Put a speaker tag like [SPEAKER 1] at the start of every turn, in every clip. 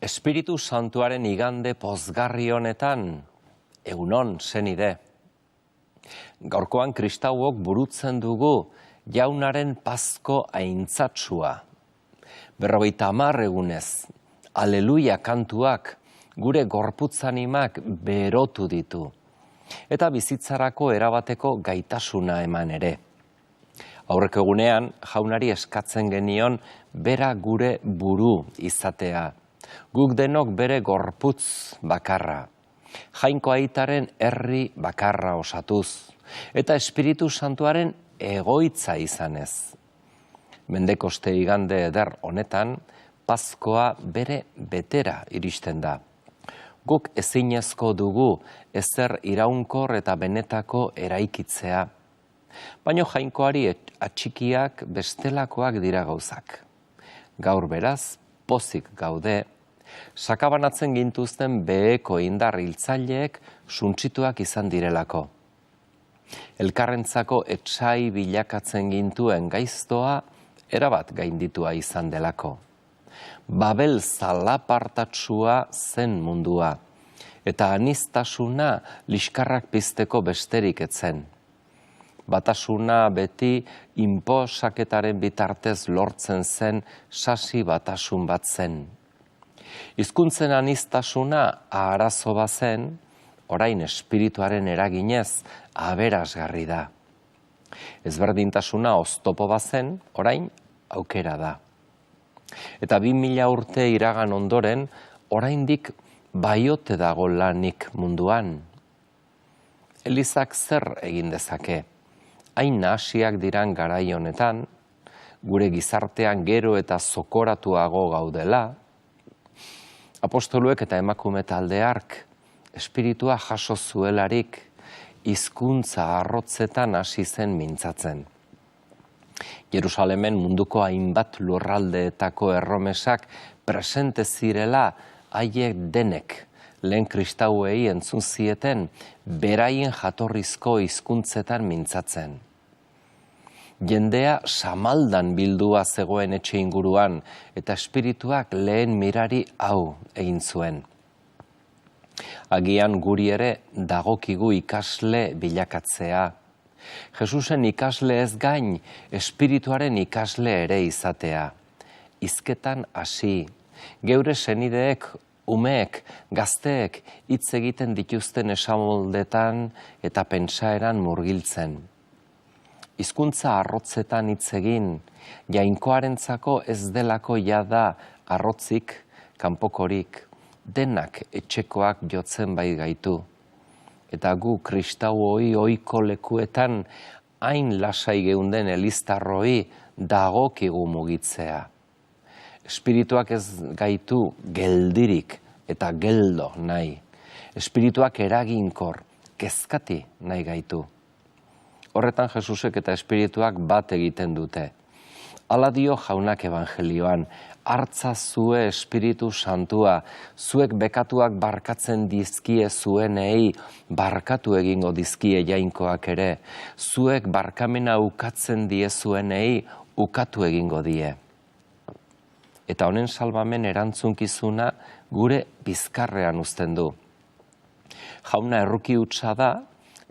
[SPEAKER 1] Espiritu Santuaren igande pozgarri honetan, egunon zenide. Gaurkoan kristauok burutzen dugu jaunaren Pasko aintzatsua. 50 egunez, aleluia kantuak gure gorputzanimak berotu ditu. Eta bizitzarako erabateko gaitasuna eman ere. Aurreko egunean, jaunari eskatzen genion bera gure buru izatea. Guk denok bere gorputz bakarra. Jainko aitaren herri bakarra osatuz. Eta Espiritu Santuaren egoitza izanez. Mendekoste igande eder honetan, Paskoa bere betera iristen da. Guk ezinezko dugu ezer iraunkor eta benetako eraikitzea. Baina jainkoari atxikiak bestelakoak dira gauzak. Gaur beraz, pozik gaude, sakabanatzen gintuzten beheko indar hiltzaileek suntsituak izan direlako. Elkarrentzako etsai bilakatzen gintuen gaiztoa erabat gainditua izan delako. Babel zalapartatsua zen mundua, eta aniztasuna liskarrak pizteko besterik etzen. Batasuna beti inposaketaren bitartez lortzen zen sasi batasun bat zen. Hizkuntzen aniztasuna arazo bazen, orain espirituaren eraginez aberasgarri da. Ezberdintasuna oztopo bazen, orain aukera da. Eta 2000 urte iragan ondoren, oraindik baiote dago lanik munduan. Elizak zer egin dezake? Hain nahasiak diran garai honetan, gure gizartean gero eta zokoratuago gaudela, apostoluek eta emakume taldeark espiritua jaso zuelarik hizkuntza arrotzetan hasi zen mintzatzen. Jerusalemen munduko hainbat lurraldeetako erromesak presente zirela haiek denek lehen kristauei entzun zieten beraien jatorrizko hizkuntzetan mintzatzen. Jendea samaldan bildua zegoen etxe inguruan eta espirituak lehen mirari hau egin zuen. Agian guri ere dagokigu ikasle bilakatzea. Jesusen ikasle ez gain, espirituaren ikasle ere izatea. Hizketan hasi, geure senideek, umeek, gazteek hitz egiten dituzten esamoldetan eta pentsaeran murgiltzen. Hizkuntza arrotzetan hitz egin, jainkoarentzako ez delako jada arrotzik, kanpokorik, denak etxekoak jotzen bai gaitu. Eta gu kristauoi ohiko lekuetan hain lasai geunden eliztarroi dagokigu mugitzea. Espirituak ez gaitu geldirik eta geldo nahi. Espirituak eraginkor, kezkati nahi gaitu. Horretan Jesusek eta espirituak bat egiten dute. Hala dio jaunak evangelioan, hartza zue Espiritu Santua, zuek bekatuak barkatzen dizkie zuenei, barkatu egingo dizkie jainkoak ere, zuek barkamena ukatzen diezuenei, ukatu egingo die. Eta honen salbamen erantzunkizuna gure bizkarrean uzten du. Jauna erruki hutsa da,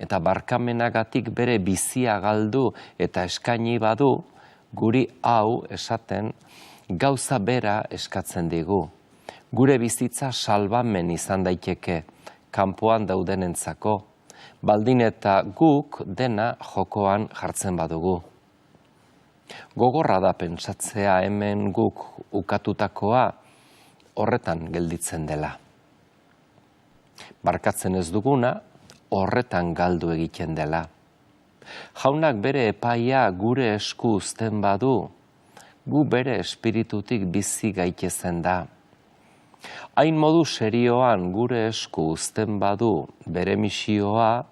[SPEAKER 1] eta barkamenagatik bere bizia galdu eta eskaini badu, guri hau esaten gauza bera eskatzen digu. Gure bizitza salbamen izan daiteke, kanpoan daudenentzako, baldin eta guk dena jokoan jartzen badugu. Gogorra da pentsatzea hemen guk ukatutakoa horretan gelditzen dela. Barkatzen ez duguna, horretan galdu egiten dela. Jaunak bere epaia gure esku uzten badu, gu bere espiritutik bizi gaitezen da. Hain modu serioan gure esku uzten badu bere misioa,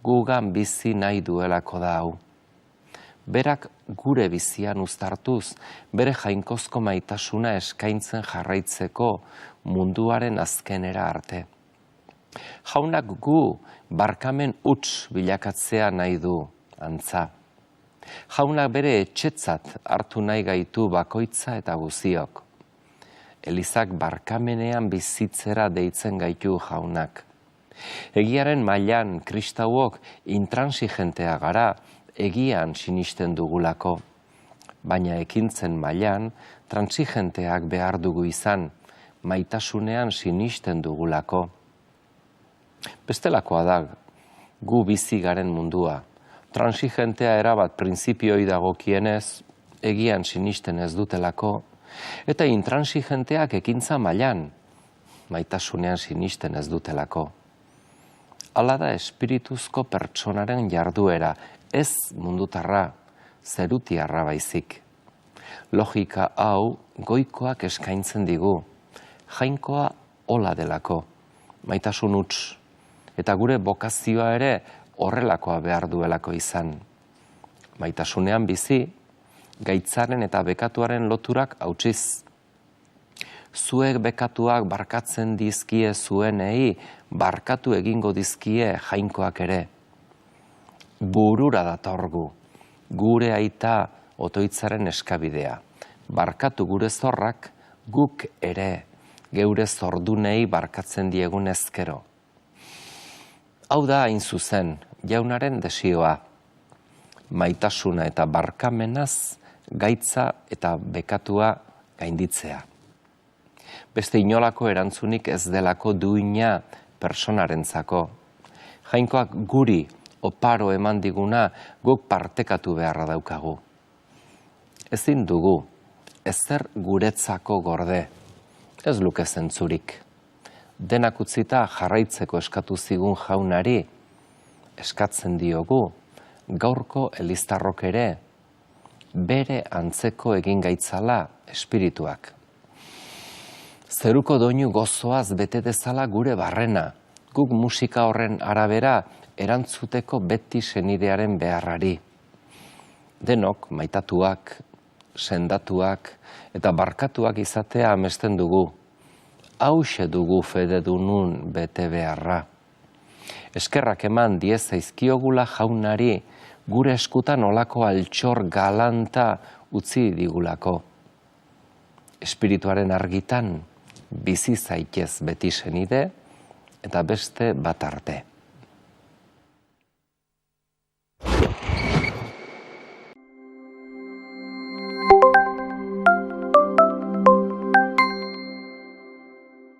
[SPEAKER 1] gugan bizi nahi duelako da hau. Berak gure bizian uztartuz, bere jainkozko maitasuna eskaintzen jarraitzeko munduaren azkenera arte. Jaunak gu barkamen huts bilakatzea nahi du, antza. Jaunak bere etxetzat hartu nahi gaitu bakoitza eta guziok. Elizak barkamenean bizitzera deitzen gaitu jaunak. Egiaren mailan kristauok intransigentea gara, egian sinisten dugulako. Baina ekintzen mailan transigenteak behar dugu izan, maitasunean sinisten dugulako. Bestelakoa da, gu bizi garen mundua. Transigentea erabat prinzipioi dagokienez, egian sinisten ez dutelako, eta intransigenteak ekintza mailan, maitasunean sinisten ez dutelako. Hala da espirituzko pertsonaren jarduera, ez mundutarra, zerutiarra baizik. Logika hau goikoak eskaintzen digu, jainkoa hola delako, maitasun huts, eta gure bokazioa ere horrelakoa behar duelako izan. Maitasunean bizi, gaitzaren eta bekatuaren loturak hautsiz. Zuek bekatuak barkatzen dizkie zuenei, barkatu egingo dizkie jainkoak ere. Burura datorgu, gure aita otoitzaren eskabidea. Barkatu gure zorrak, guk ere, geure zordunei barkatzen diegun ezkero. Hau da hain zuzen, jaunaren desioa. Maitasuna eta barkamenaz, gaitza eta bekatua gainditzea. Beste inolako erantzunik ez delako duina personarentzako. Jainkoak guri oparo eman diguna guk partekatu beharra daukagu. Ezin dugu, ezer guretzako gorde, ez luke zentzurik. Denak utzita jarraitzeko eskatu zigun jaunari, eskatzen diogu, gaurko eliztarrok ere, bere antzeko egin gaitzala espirituak. Zeruko doinu gozoaz bete dezala gure barrena, guk musika horren arabera erantzuteko beti senidearen beharrari. Denok maitatuak, sendatuak eta barkatuak izatea amesten dugu. Hauxe dugu fededunun bete beharra. Eskerrak eman diezaizkiogula jaunari, gure eskutan olako altxor galanta utzi digulako. Espirituaren argitan, bizi zaitez beti senide eta beste bat arte.